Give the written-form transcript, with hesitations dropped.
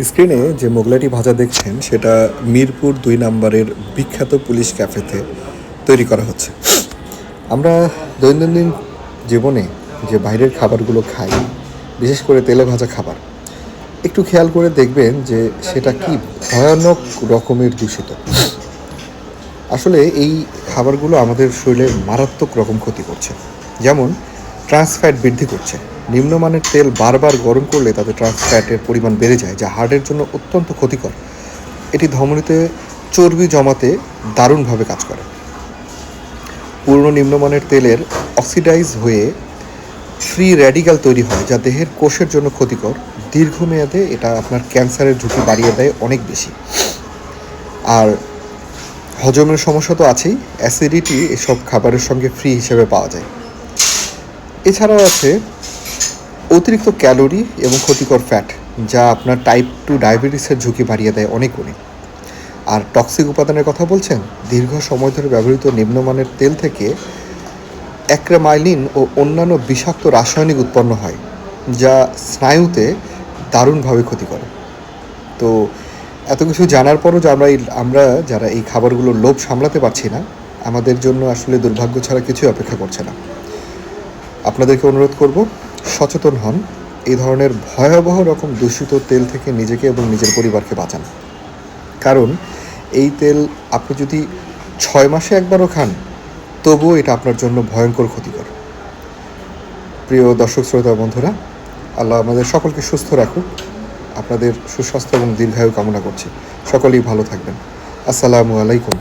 স্ক্রিনে যে মোগলাইটি ভাজা দেখছেন সেটা মিরপুর ২ নম্বরের বিখ্যাত পুলিশ ক্যাফেতে তৈরি করা হচ্ছে। আমরা দৈনন্দিন জীবনে যে বাইরের খাবারগুলো খাই, বিশেষ করে তেলে ভাজা খাবার, একটু খেয়াল করে দেখবেন যে সেটা কি ভয়ানক রকমের দূষিত। আসলে এই খাবারগুলো আমাদের শরীরে মারাত্মক রকম ক্ষতি করছে। যেমন ট্রান্স ফ্যাট বৃদ্ধি করছে। নিম্নমানের তেল বারবার গরম করলে তাতে ট্রান্স ফ্যাটের পরিমাণ বেড়ে যায়, যা হার্টের জন্য অত্যন্ত ক্ষতিকর। এটি ধমনীতে চর্বি জমাতে দারুণভাবে কাজ করে। পুরনো নিম্নমানের তেলের অক্সিডাইজ হয়ে ফ্রি র্যাডিক্যাল তৈরি হয়, যা দেহের কোষের জন্য ক্ষতিকর। দীর্ঘমেয়াদে এটা আপনার ক্যান্সারের ঝুঁকি বাড়িয়ে দেয় অনেক বেশি। আর হজমের সমস্যা তো আছেই, অ্যাসিডিটি এসব খাবারের সঙ্গে ফ্রি হিসেবে পাওয়া যায়। এছাড়াও আছে অতিরিক্ত ক্যালোরি এবং ক্ষতিকর ফ্যাট, যা আপনার টাইপ 2 ডায়াবেটিসের ঝুঁকি বাড়িয়ে দেয় অনেক গুণে। আর টক্সিক উপাদানের কথা বলছেন, দীর্ঘ সময় ধরে ব্যবহৃত নিম্নমানের তেল থেকে অ্যাক্রামাইলিন ও অন্যান্য বিষাক্ত রাসায়নিক উৎপন্ন হয়, যা স্নায়ুতে দারুণভাবে ক্ষতি করে। তো এত কিছু জানার পরও যে আমরা যারা এই খাবারগুলোর লোভ সামলাতে পারছি না, আমাদের জন্য আসলে দুর্ভাগ্য ছাড়া কিছুই অপেক্ষা করছে না। আপনাদেরকে অনুরোধ করব, সচেতন হন, এই ধরনের ভয়াবহ রকম দূষিত তেল থেকে নিজেকে এবং নিজের পরিবারকে বাঁচান। কারণ এই তেল আপনি যদি ৬ মাসে একবারও খান, তবুও এটা আপনার জন্য ভয়ঙ্কর ক্ষতিকর। প্রিয় দর্শক শ্রোতা বন্ধুরা, আল্লাহ আমাদের সকলকে সুস্থ রাখুক। আপনাদের সুস্বাস্থ্য এবং দীর্ঘায়ু কামনা করছি। সকলেই ভালো থাকবেন। আসসালামু আলাইকুম।